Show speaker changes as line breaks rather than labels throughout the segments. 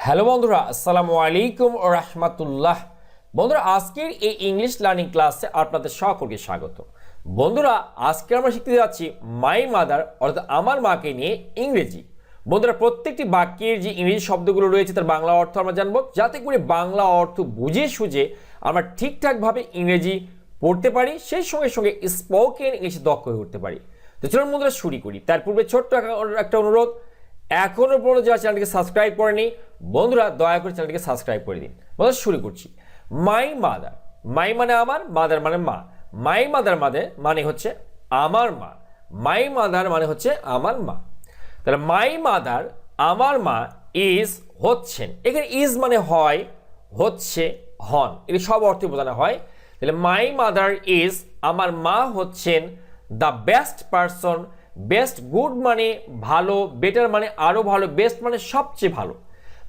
Hello বন্ধুরা, আসসালামু আলাইকুম ও রহমতুল্লাহ। বন্ধুরা, আজকের এই ইংলিশ লার্নিং ক্লাসে আপনাদের সকলকে স্বাগত। বন্ধুরা, আজকে আমরা শিখতে যাচ্ছি মাই মাদার অর্থাৎ আমার মাকে নিয়ে ইংরেজি। বন্ধুরা, প্রত্যেকটি বাক্যের যে ইংরেজি শব্দগুলো রয়েছে তার বাংলা অর্থ আমরা জানবো, যাতে করে বাংলা অর্থ বুঝে সুঝে আমরা ঠিকঠাকভাবে ইংরেজি পড়তে পারি, সেই সঙ্গে সঙ্গে স্পোকেন ইংলিশে দক্ষ হয়ে উঠতে পারি। তো চলুন বন্ধুরা শুরু করি। তার পূর্বে ছোট্ট একটা অনুরোধ, এখনো পর্যন্ত যারা চ্যানেলটিকে সাবস্ক্রাইব করেনি বন্ধুরা, দয়া করে চ্যানেলটিকে সাবস্ক্রাইব করে দিন। বন্ধুরা শুরু করছি। মাই মাদার, মাই মানে আমার, মাদার মানে মা। মাই মাদার মানে হচ্ছে আমার মা। মাই মাদার মানে হচ্ছে আমার মা। তাহলে মাই মাদার আমার মা ইজ হচ্ছেন, এখানে ইজ মানে হয়, হচ্ছে, হন, এটি সব অর্থে বোঝানো হয়। তাহলে মাই মাদার ইজ আমার মা হচ্ছেন the best person. Best, good মানে ভালো, বেটার মানে আরো ভালো, বেস্ট মানে সবচেয়ে ভালো।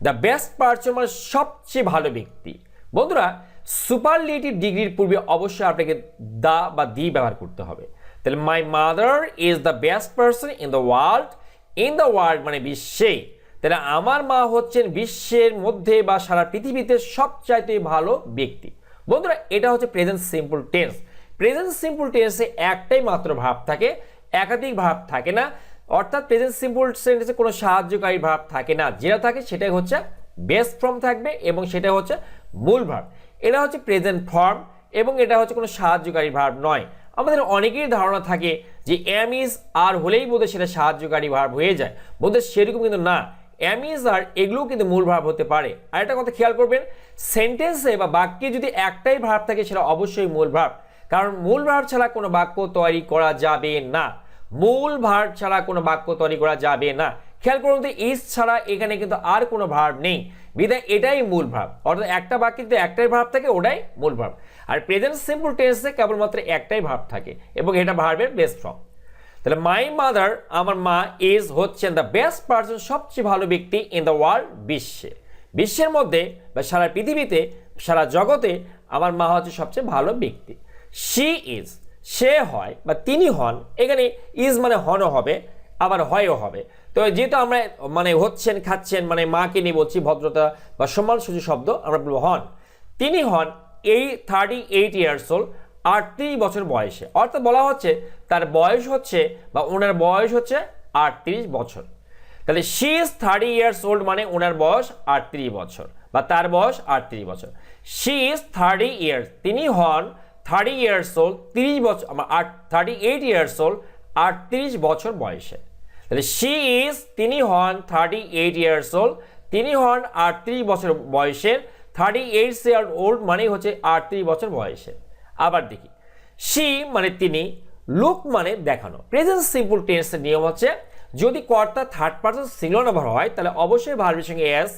দ্য বেস্ট পারসন মানে সবচেয়ে ভালো ব্যক্তি। বন্ধুরা, সুপারলেটিভ ডিগ্রির পূর্বে অবশ্যই আপনাকে দা বা দি ব্যবহার করতে হবে। তাহলে my mother is the best person in the world. In the world মানে বিশ্বে। তাহলে আমার মা হচ্ছেন বিশ্বের মধ্যে বা সারা পৃথিবীতে সবচাইতে ভালো ব্যক্তি। বন্ধুরা, এটা হচ্ছে present simple tense. Present simple টেন্সে একটাই মাত্র ভাব থাকে, একাধিক ভাব থাকে না। অর্থাৎ প্রেজেন্ট সিম্পল সেন্টেন্সে কোনো সাহায্যকারী ভাব থাকে না, যেটা থাকে সেটাই হচ্ছে বেস ফর্ম থাকবে এবং সেটা হচ্ছে মূল ভাব। এটা হচ্ছে প্রেজেন্ট ফর্ম এবং এটা হচ্ছে কোনো সাহায্যকারী ভাব নয়। আমাদের অনেকেরই ধারণা থাকে যে এম ইজ আর হলেই বোধহয় সেটা সাহায্যকারী ভাব হয়ে যায়। বোধহয় সেরকম কিন্তু না, এম ইজ আর এগুলোও কিন্তু মূল ভাব হতে পারে। আর একটা কথা খেয়াল করবেন, সেন্টেন্সে বা বাক্যে যদি একটাই ভাব থাকে সেটা অবশ্যই মূল ভাব, কারণ মূল ভাব ছাড়া কোনো বাক্য তৈরি করা যাবে না। মূল ভার্ব ছাড়া কোনো বাক্য তৈরি করা যাবে না। খেয়াল করুন তো, ইজ ছাড়া এখানে কিন্তু আর কোনো ভার্ব নেই, বিধায় এটাই মূল ভার্ব। অর্থাৎ একটা বাক্যে যদি একটাই ভার্ব থাকে ওটাই মূল ভার্ব। আর প্রেজেন্ট সিম্পল টেন্সে কেবলমাত্র একটাই ভার্ব থাকে এবং এটা ভার্বের বেস ফর্ম। তাহলে মাই মাদার আমার মা ইজ হচ্ছেন দ্য বেস্ট পারসন সবচেয়ে ভালো ব্যক্তি ইন দ্য ওয়ার্ল্ড বিশ্বে। বিশ্বের মধ্যে বা সারা পৃথিবীতে, সারা জগতে আমার মা হচ্ছে সবচেয়ে ভালো ব্যক্তি। শি ইজ, সে হয় বা তিনি হন। এখানে ইজ মানে হনও হবে আবার হয়ও হবে। তো যেহেতু আমরা মানে হচ্ছেন খাচ্ছেন মানে মাকে নিয়ে বলছি, ভদ্রতা বা সম্মানসূচক শব্দ, আমরা বলবো হন। তিনি হন 38 ইয়ার্স ওল্ড, 38 বছর বয়সে। অর্থাৎ বলা হচ্ছে তার বয়স হচ্ছে বা ওনার বয়স হচ্ছে 38 বছর। তাহলে শি ইজ 30 ইয়ার্স ওল্ড মানে ওনার বয়স 38 বছর বা তার বয়স 38 বছর। শি ইজ 30 ইয়ার্স, তিনি হন 30 ইয়ার্স ওল্ড, 30 বছর, 38 ইয়ার্স ওল্ড, 38 বছর বয়সে। তাহলে শি ইজ, তিনি হন 38 ইয়ার্স ওল্ড, তিনি হন 38 বছর বয়সের। 38 ইয়ার ওল্ড মানে হচ্ছে 38 বছর বয়সে। আবার দেখি, শি মানে তিনি, লুক মানে দেখানো। প্রেজেন্ট সিম্পল টেন্সের নিয়ম হচ্ছে যদি কর্তা থার্ড পারসন সিঙ্গুলার নাম্বার হয় তাহলে অবশ্যই ভার্বের সঙ্গে এস,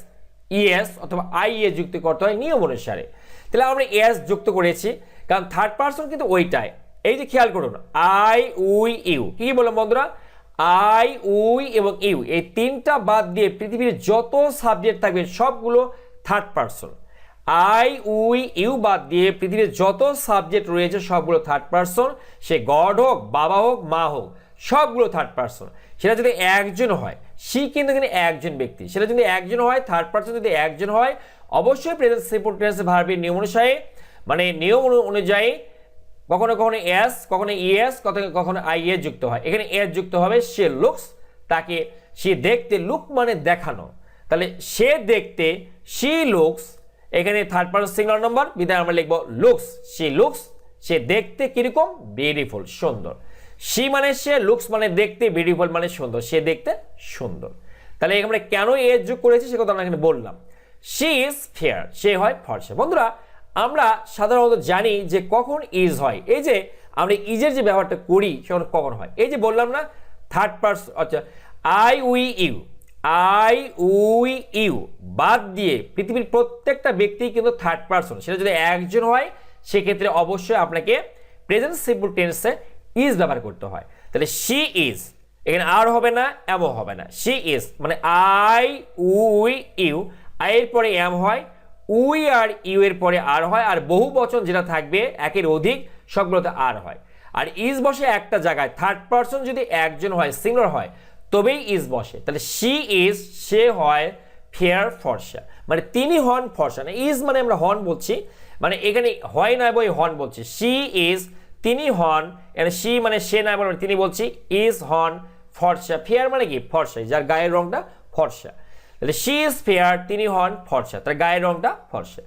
ইএস অথবা আইএ যুক্ত করতে হয় নিয়ম অনুসারে। তাহলে আমরা এস যুক্ত করেছি কারণ থার্ড পারসন কিন্তু ওইটাই। এই যে খেয়াল করুন, আই, উই, ইউ, কি বললাম বন্ধুরা? আই, উই এবং ইউ, এই তিনটা বাদ দিয়ে পৃথিবীর যত সাবজেক্ট থাকবে সবগুলো third person. I, we, you বাদ দিয়ে পৃথিবীর যত সাবজেক্ট রয়েছে সবগুলো থার্ড পারসন। সে গড হোক, বাবা হোক, মা হোক, সবগুলো থার্ড পারসন। সেটা যদি একজন হয়, সে কিন্তু এখানে একজন ব্যক্তি, সেটা যদি একজন হয়, থার্ড পারসন যদি একজন হয়, অবশ্যই প্রেজেন্ট সিম্পল টেন্স ভার্বের নিয়ম অনুসারে মানে নিয়ম অনুযায়ী কখনো কখনো এস, কখনো ইএস, কখনো আইএস যুক্ত হয়। এখানে এস যুক্ত হবে সে লুকস, তাকে সে দেখতে, লুক মানে দেখানো। তাহলে সে দেখতে, শি লুকস, এখানে থার্ড পারসন সিঙ্গুলার নাম্বার বিধায় আমরা লিখবো লুকস। শি লুকস, সে দেখতে কিরকম? বিউটিফুল, সুন্দর। শি মানে সে, লুকস মানে দেখতে, বিউটিফুল মানে সুন্দর, সে দেখতে সুন্দর। তাহলে আমরা কেন এস যোগ করেছি সে কথা আমরা এখানে বললাম। শি ইজ ফেয়ার, সে হয় ফর্সা। বন্ধুরা, আমরা সাধারণত জানি যে কখন ইজ হয়। এই যে আমরা ইজের যে ব্যবহারটা করি সেটা কখন হয়, এই যে বললাম না থার্ড পারসন। আচ্ছা, I, we, you, I, we, you বাদ দিয়ে পৃথিবীর প্রত্যেকটা ব্যক্তি কিন্তু থার্ড পারসন। সেটা যদি একজন হয় সেক্ষেত্রে অবশ্যই আপনাকে প্রেজেন্ট সিম্পল টেন্সে ইজ ব্যবহার করতে হয়। তাহলে শি ইজ, এখানে আর হবে না, এমও হবে না। শি ইজ মানে আই, উই, ইউ, আই এর পরে এম হয়, উই আর ইউ এর পরে আর হয়, আর বহু বচন যেটা থাকবে একের অধিক সবগুলোতে আর হয়। আর ইজ বসে একটা জায়গায়, থার্ড পারসন যদি একজন হয়, সিঙ্গুলার হয়, তবেই ইজ বসে। তাহলে শি ইজ, সে হয় ফেয়ার ফর্সা, মানে তিনি হন ফর্সা, না ইজ মানে আমরা হন বলছি, মানে এখানে হয় না বই হন বলছি, শি ইজ তিনি হন, শি মানে সে না বলে তিনি বলছি, ইজ হন ফর্সা, ফেয়ার মানে কি ফর্সা, যার গায়ের রংটা ফর্সা, তাহলে শি ইজ ফেয়ার তিনি হন ফর্সা, তার গায়ের রংটা ফর্সা।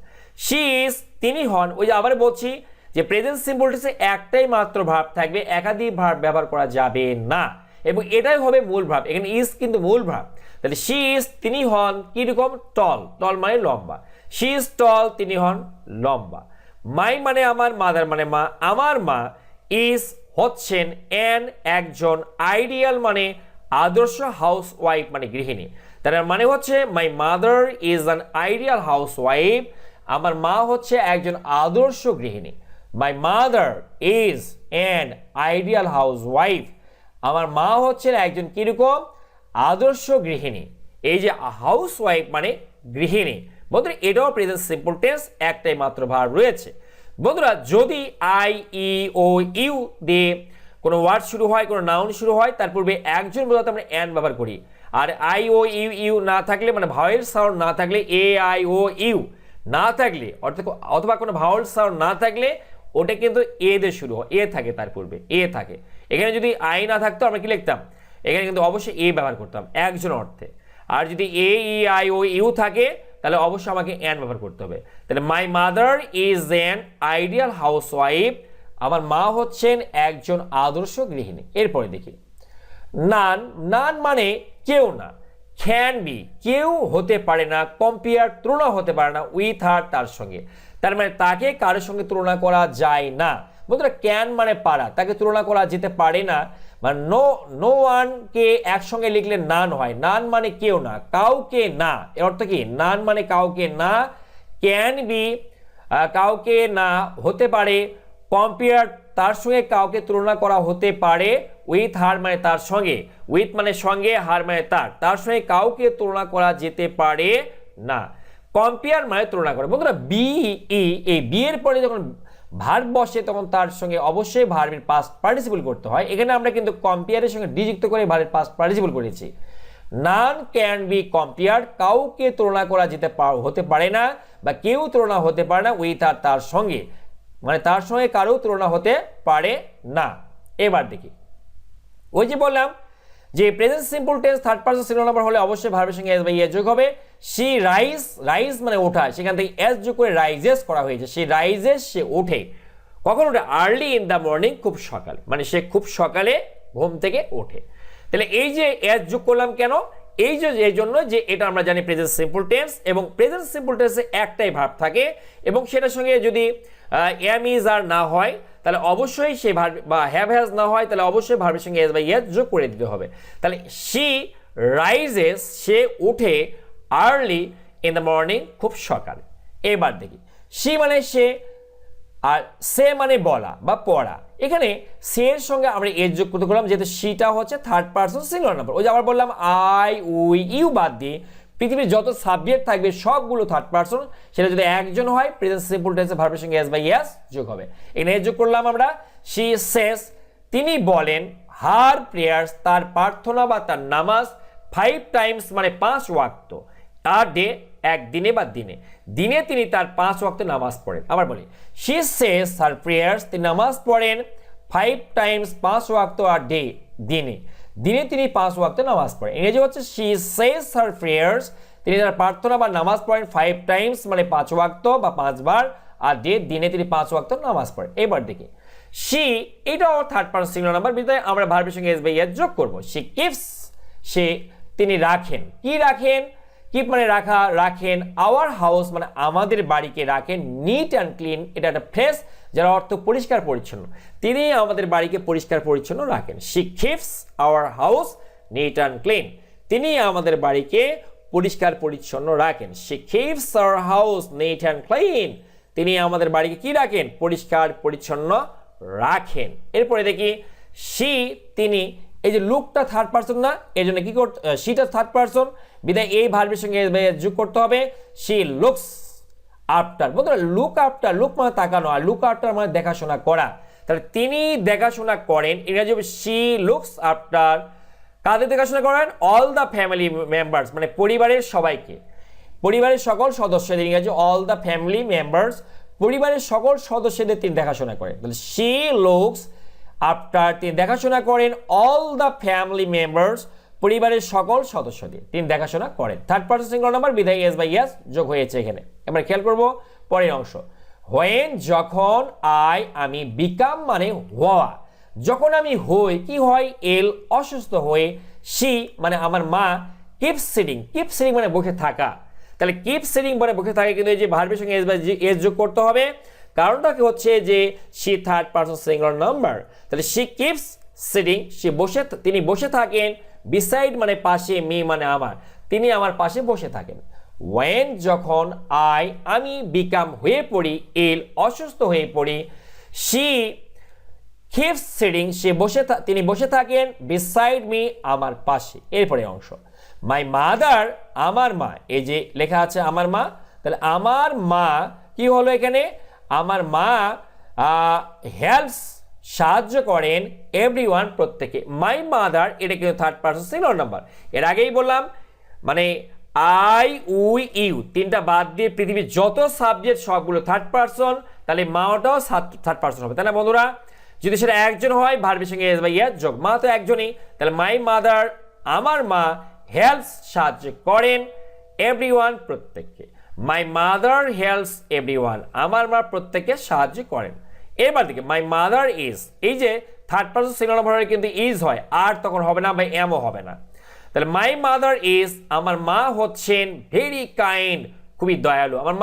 শি ইজ তিনি হন, ওই যে আবার বলছি যে প্রেজেন্ট সিম্পল টেন্সে একটাই মাত্র ভার্ব থাকবে, একাধিক ভার্ব ব্যবহার করা যাবে না, এবং এটাই হবে মূল ভার্ব, এখানে ইজ কিন্তু মূল ভার্ব। তাহলে শি ইজ তিনি হন কিরকম টল, টল মানে লম্বা, শি ইজ টল তিনি হন লম্বা। মাই মানে আমার, মাদার মানে মা, আমার মা ইজ হচ্ছেন অ্যান একজন, আইডিয়াল মানে আদর্শ, হাউস ওয়াইফ মানে গৃহিণী, তার মানে হচ্ছে my mother is an ideal house wife, আমার মা হচ্ছে একজন আদর্শ গৃহিণী। My mother is an ideal house wife, আমার মা হচ্ছেন একজন কিরকম আদর্শ গৃহিণী। এই যে হাউস ওয়াইফ মানে গৃহিণী, বন্ধুরা এটাও প্রেজেন্ট সিম্পল টেন্স, একটাই মাত্র ভার্ব রয়েছে। বন্ধুরা যদি আই ই ও ইউ দিয়ে কোনো ওয়ার্ড শুরু হয়, কোনো নাউন শুরু হয়, তার পূর্বে একজন বোঝাতে আমরা অ্যান ব্যবহার করি, আর আই ও ইউ ইউ না থাকলে, মানে ভাওয়েল সাউন্ড না থাকলে, এ আই ও ইউ না থাকলে, অর্থাৎ অথবা কোনো ভাওয়েল সাউন্ড না থাকলে ওটা কিন্তু এ দিয়ে শুরু হয়, এ থাকে তার পূর্বে, এ থাকে। এখানে যদি আই না থাকতো আমরা কি লিখতাম, এখানে কিন্তু অবশ্যই এ ব্যবহার করতাম একজন অর্থে, আর যদি এ ই আই ও ইউ থাকে তাহলে অবশ্যই আমাকে অ্যান ব্যবহার করতে হবে। তাহলে my mother is an ideal house wife, আমার মা হচ্ছেন একজন আদর্শ গৃহিণী। এরপরে দেখি নান, নান মানে কেউ না, ক্যান বি কেউ হতে পারে না, কম্পেয়ার তুলনা হতে পারে না, উইথ হার তার সঙ্গে, তার মানে তাকে কারোর সঙ্গে তুলনা করা যায় না। বন্ধুরা ক্যান মানে পারা, তাকে তুলনা করা যেতে পারে না, মানে নো নো ওয়ানকে একসঙ্গে লিখলে নান হয়, নান মানে কেউ না, কাউকে না, এর অর্থ কি নান মানে কাউকে না, ক্যান বি কাউকে না হতে পারে, কম্পেয়ার তার সঙ্গে কাউকে তুলনা করা হতে পারে, উইথ হার মানে তার সঙ্গে, উইথ মানে সঙ্গে, হার মানে তার, তার সঙ্গে কাউকে তুলনা করা যেতে পারে না। কম্পেয়ার মানে তুলনা করে। বন্ধুরা বি ই, এই বি এর পরে যখন ভার্ব বসে তখন তার সঙ্গে অবশ্যই ভার্বের পাস্ট পার্টিসিপল করতে হয়। এখানে আমরা কিন্তু কম্পেয়ারের সঙ্গে ডি যুক্ত করে ভার্বের পাস্ট পার্টিসিপল করেছি। নান ক্যান বি কম্পেয়ার, কাউকে তুলনা করা যেতে হতে পারে না, বা কেউ তুলনা হতে পারে না, উইথ আর তার সঙ্গে, মানে তার সঙ্গে কারো তুলনা হতে পারে না। এবার দেখি ওই যে বললাম যে present simple tense third person singular number হলে অবশ্যই ভার্বের সঙ্গে এস বা ইএস যোগ হবে। শি রাইজ, রাইজ মানে ওঠা, সেখান থেকে এস যোগ করে রাইজেস করা হয়েছে, শি রাইজেস সে ওঠে, কখন ওঠে আর্লি ইন দ্য মর্নিং খুব সকালে, মানে সে খুব সকালে ঘুম থেকে ওঠে। তাহলে এই যে এস যোগ করলাম কেন, এই যে এই জন্য যে এটা আমরা জানি প্রেজেন্ট সিম্পল টেন্স, এবং প্রেজেন্ট সিম্পল টেন্সে একটাই ভার্ব থাকে, এবং সেটার সঙ্গে যদি এম ইজ আর না হয় তাহলে অবশ্যই সেই ভার্ব, বা হ্যাভ হ্যাজ না হয় তাহলে অবশ্যই ভার্বের সঙ্গে এস বা ইএস যোগ করে দিতে হবে। তাহলে শি রাইজেস সে ওঠে আর্লি ইন দ্য মর্নিং খুব সকালে। এবার দেখি শি মানে সে, আর সে মানে বলা বা পড়া, এখানে সে এর সঙ্গে আমরা এস যোগ করতে করলাম, যেহেতু শিটা হচ্ছে থার্ড পারসন সিঙ্গুলার নাম্বার। ওই যে আবার বললাম আই উই ইউ বাদ দিয়ে পৃথিবীর যত সাবজেক্ট থাকবে সবগুলো থার্ড পারসন, সেটা যদি একজন হয় প্রেজেন্ট সিম্পল টেন্সে ভার্বের সঙ্গে এস বা ইএস যোগ হবে। এখানে এস যোগ করলাম আমরা, শি সেস তিনি বলেন, হার প্রেয়ার্স তার প্রার্থনা বা তার নামাজ, 5 টাইমস মানে 5 ওয়াক্ত, আর ডে একদিনে বা দিনে, দিনে তিনি তার 5 ওয়াক্ত নামাজ পড়েন। আবার বলি শি সেস হার প্রেয়ার্স তিনি নামাজ পড়েন 5 টাইমস 5 ওয়াক্ত, আর ডে দিনে, দিনে তিনি 5 ওয়াক্ত নামাজ পড়েন। ইংরেজি হচ্ছে শি সেস হার প্রেয়ার্স তিনি তার প্রার্থনা বা নামাজ পড়েন 5 টাইমস মানে 5 ওয়াক্ত বা 5 বার, আর ডে দিনে তিনি 5 ওয়াক্ত নামাজ পড়েন। এবার দেখি শি, এটাও থার্ড পারসন সিঙ্গুলার নাম্বার, বিধায় আমরা ভার্বের সঙ্গে এস বা ইএস যোগ করব। শি কিপস সে তিনি রাখেন, কি রাখেন, কিপ মানে রাখা, রাখেন, আওয়ার হাউস মানে আমাদের বাড়িকে রাখেন, নিট অ্যান্ড ক্লিন এটা একটা ফ্রেজ যার অর্থ পরিষ্কার পরিচ্ছন্ন, তিনি আমাদের বাড়িকে পরিষ্কার পরিচ্ছন্ন রাখেন। She keeps our house neat and clean, তিনি আমাদের বাড়িকে পরিষ্কার পরিচ্ছন্ন রাখেন। She keeps our house neat and clean, তিনি আমাদের বাড়িকে কি রাখেন, পরিষ্কার পরিচ্ছন্ন রাখেন। এরপরে দেখি শি তিনি, এই যে লুকটা থার্ড পারসন না, এই জন্য কি করতে, শিটা থার্ড পারসন, বিধায় এই ভার্বের সঙ্গে যোগ করতে হবে। শি লুকস আফটার, বন্ধুরা লুক আফটার, লুক মানে তাকানো, আর লুক আফটার মানে দেখাশোনা করা, তাহলে তিনি দেখাশোনা করেন। ইংরেজি হবে শি লুকস আফটার, কাদের দেখাশোনা করেন, অল দ্য ফ্যামিলি মেম্বার্স মানে পরিবারের সবাইকে। পরিবারের সকল সদস্যদের, ইংরেজি অল দ্য ফ্যামিলি মেম্বার্স, পরিবারের সকল সদস্যদের তিনি দেখাশোনা করেন। তাহলে শি লুকস আফটার, তিনি দেখাশোনা করেন অল দ্য ফ্যামিলি মেম্বার্স, পরিবারের সকল সদস্যদের তিনি দেখাশোনা করেন। থার্ড পারসন সিঙ্গুলার নাম্বার, বিধায় এস বাই এস যোগ হয়েছে এখানে। এবার খেয়াল করব পরের অংশ, হোয়েন যখন, আই আমি, বিকাম মানে হওয়া, যখন আমি হই কি হয়, এল অসুস্থ হয়ে, শি মানে আমার মা, কিপ সিটিং, কিপ সিটিং মানে বসে থাকা। তাহলে কিপ সিটিং মানে বসে থাকে, কিন্তু এই যে ভার্বের সঙ্গে এস বাই এস যোগ করতে হবে, কারণটা কি হচ্ছে যে she third person singular number. তাহলে শি কিপস সিটিং, তিনি বসে থাকেন, বিসাইড মানে পাশে, মি মানে আমার, তিনি আমার পাশে বসে থাকেন। ওয়েন যখন, আই আমি, বিকাম হয়ে পড়ি, এল অসুস্থ হয়ে পড়ি, শি কিপস সিটিং তিনি বসে থাকেন, বিসাইড মি আমার পাশে। এরপরে অংশ, মাই মাদার আমার মা, এই যে লেখা আছে আমার মা, তাহলে আমার মা কি হলো এখানে, আমার মা হেল্পস সাহায্য করেন, এভরিওয়ান প্রত্যেকে। মাই মাদার এটা কিন্তু থার্ড পারসন সিঙ্গুলার নাম্বার। এর আগেই বললাম মানে আই উই ইউ তিনটা বাদ দিয়ে পৃথিবীর যত সাবজেক্ট সবগুলো থার্ড পারসন, তাহলে মাটাও থার্ড পারসন হবে, তাই না বন্ধুরা? যদি সেটা একজন হয় ভার্বের সঙ্গে এস বাই এস যোগ, মা তো একজনই, তাহলে মাই মাদার আমার মা হেল্পস সাহায্য করেন, এভরিওয়ান প্রত্যেককে। মাই মাদার হেল্পস এভরিওয়ান, আমার মা প্রত্যেককে সাহায্য করেন। এবার দিকে মাই মাদার ইজ, এই যে থার্ড পারসন সিঙ্গুলার নাম্বার কিন্তু ইজ হয়, আর তখন হবে না বা এমও হবে না। তাহলে মাই মাদার ইজ, আমার মা হচ্ছেন ভেরি কাইন্ড, খুবই দয়ালু। আমার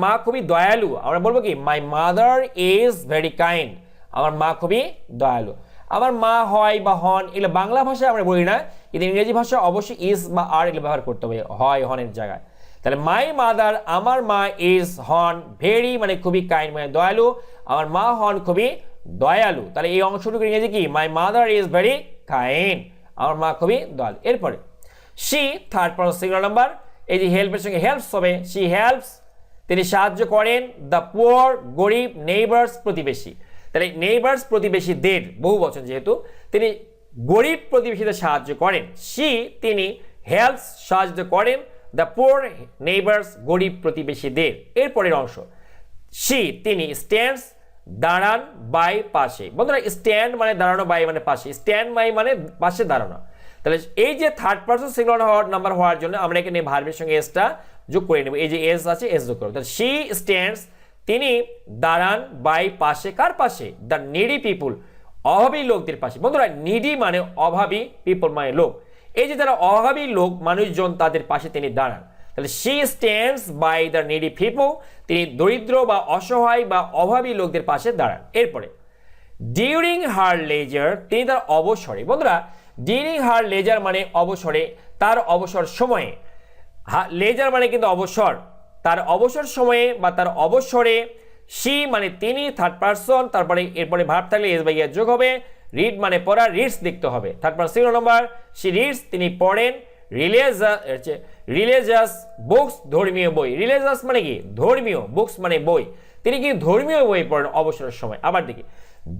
মা খুবই দয়ালু। আমরা বলবো কি, my mother is very kind, আমার মা খুবই দয়ালু। আমার মা হয় বা হন, এগুলো বাংলা ভাষায় আমরা বলি না, কিন্তু ইংরেজি ভাষায় অবশ্যই ইজ বা আর এগুলো ব্যবহার করতে হবে হয় হনের জায়গায়। তাহলে মাই মাদার আমার মা ইজ হন ভেরি মানে খুবই কাইন্ড মানে দয়ালু, আমার মা হন খুবই দয়ালু। তাহলে এই অংশটুকু ইংরেজি কি, my mother is very kind, আমার মা খুবই দয়ালু। এরপরে she third person singular number, এই যে হেল্পের সঙ্গে হেল্পস হবে, শি হেল্পস তিনি সাহায্য করেন, দ্য পুয়ার গরিব, নেইবার্স প্রতিবেশী। তাহলে নেইবার্স প্রতিবেশীদের বহু বচন যেহেতু, তিনি গরিব প্রতিবেশীদের সাহায্য করেন। শি তিনি হেল্পস সাহায্য করেন, দ্য পুয়ার নেইবার্স গরিব প্রতিবেশীদের। এরপরের অংশ, শি তিনি স্ট্যান্ডস দাঁড়ান, বাই পাশে। বন্ধুরা স্ট্যান্ড মানে দাঁড়ানো, বাই মানে পাশে, স্ট্যান্ড বাই মানে পাশে দাঁড়ানো। তাহলে এই যে থার্ড পারসন সিঙ্গুলার নাম্বার হওয়ার জন্য আমরা এখানে ভার্বের সঙ্গে এসটা যোগ করে নেব, এই যে এস আছে এস যোগ করব। তাহলে শি স্ট্যান্ডস তিনি দাঁড়ান, বাই পাশে, কার পাশে, দ্য নিডি পিপুল অভাবী লোকদের পাশে। বন্ধুরা নিডি মানে অভাবী, পিপল মানে লোক, এই যে যারা অভাবী লোক মানুষজন তাদের পাশে তিনি দাঁড়ান। তাহলে she stands by the needy people, তিনি দরিদ্র বা অসহায় বা অভাবী লোকদের পাশে দাঁড়ান। এরপরে ডিউরিং হার লেজার তিনি তার অবসরে। বন্ধুরা ডিউরিং হার লেজার মানে অবসরে, তার অবসর সময়ে, লেজার মানে কিন্তু অবসর, তার অবসর সময়ে বা তার অবসরে, শি মানে তিনি থার্ড পারসন, তারপরে এরপরে ভার্ব থাকলে এস বাই এস যোগ হবে, রিড মানে পড়া, রিডস লিখতে হবে, third person singular number, she reads তিনি পড়েন, রিলিজিয়াস বুকস ধর্মীয় বই, রিলিজিয়াস মানে কি ধর্মীয়, বুকস মানে বই, তিনি কি ধর্মীয় বই পড়েন অবসরের সময়। আবার দেখি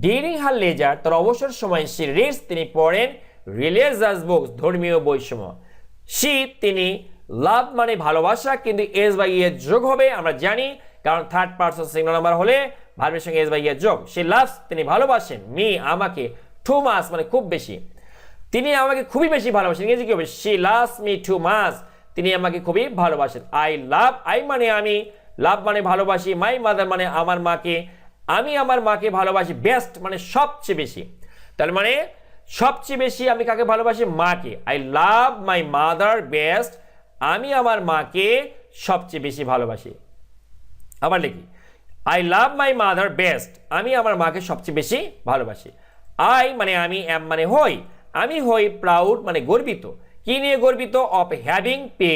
ডিউরিং হার লেজার তার অবসর সময়, শি রিডস তিনি পড়েন, রিলিজিয়াস বুকস ধর্মীয় বই সময়। শি তিনি লাভ মানে ভালোবাসা, কিন্তু এস বাই এস যোগ হবে আমরা জানি, কারণ থার্ড পারসন সিঙ্গুলার নাম্বার হলে ভার্বের সঙ্গে এস বাই এস যোগ। শি লাভস তিনি ভালোবাসেন, মি আমাকে, টু মাচ মানে খুব বেশি, তিনি আমাকে খুবই বেশি ভালোবাসেন। ইংরেজি কি হবে, she loves me too much, তিনি আমাকে খুবই ভালোবাসেন। আই লাভ, আই মানে আমি, লাভ মানে ভালোবাসি, মাই মাদার মানে আমার মাকে, আমি আমার মাকে ভালোবাসি, বেস্ট মানে সবচেয়ে বেশি, তার মানে সবচেয়ে বেশি আমি কাকে ভালোবাসি, মাকে। I love my mother best, আমি আমার মাকে সবচেয়ে বেশি ভালোবাসি। আবার লিখি I love my mother best, আমি আমার মাকে সবচেয়ে বেশি ভালোবাসি। আই মানে আমি, এম মানে হই, আমি হই প্রাউড মানে গর্বিত, কি নিয়ে গর্বিত, অফ হ্যাভিং পে।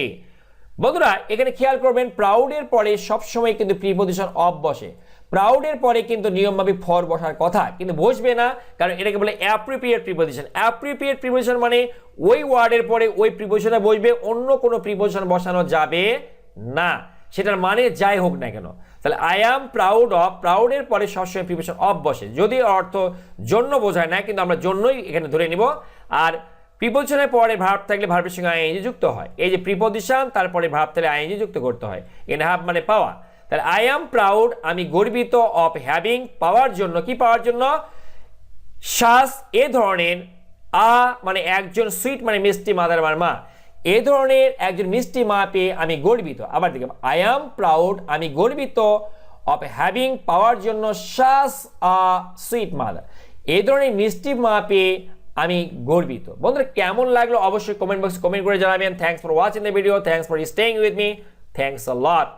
বন্ধুরা এখানে খেয়াল করবেন প্রাউডের পরে সবসময় কিন্তু প্রিপজিশন অফ বসে, প্রাউডের পরে কিন্তু নিয়মভাবে ফর বসার কথা, কিন্তু বসবে না, কারণ এটাকে বলে অ্যাপ্রোপ্রিয়েট প্রিপজিশন। অ্যাপ্রোপ্রিয়েট প্রিপজিশন মানে ওই ওয়ার্ডের পরে ওই প্রিপজিশনে বসবে, অন্য কোনো প্রিপজিশন বসানো যাবে না, সেটার মানে যাই হোক না কেন। তাহলে আই অ্যাম প্রাউড অফ, প্রাউডের পরে সবসময় প্রিপজিশন অফ বসে, যদি অর্থ জন্য বোঝায় না, কিন্তু আমরা জন্যই এখানে ধরে নিব। আর প্রিপোজিশনের পরে ভার্ব থাকলে ভার্বের সঙ্গে আইএনজি যুক্ত হয়। এই যে প্রিপোজিশন তারপরে ভার্ব থাকলে আইএনজি যুক্ত করতে হয়। হ্যাভ মানে পাওয়া। তাহলে আই অ্যাম প্রাউড, আমি গর্বিত, অফ হ্যাভিং পাওয়ার জন্য, কি পাওয়ার জন্য? শাস এ ধরনের, মানে একজন, সুইট মানে মিষ্টি, মাদার মানে মা, এ ধরনের একজন মিষ্টি মা পেয়ে আমি গর্বিত। আবার দেখো, আই অ্যাম প্রাউড, আমি গর্বিত, অফ হ্যাভিং পাওয়ার জন্য, শাস সুইট মাদার, এই ধরনের মিষ্টি মা পেয়ে আমি গর্বিত। বন্ধুরা কেমন লাগলো অবশ্যই কমেন্ট বক্সে কমেন্ট করে জানাবেন। Thanks for watching the video, thanks for staying with me, thanks a lot.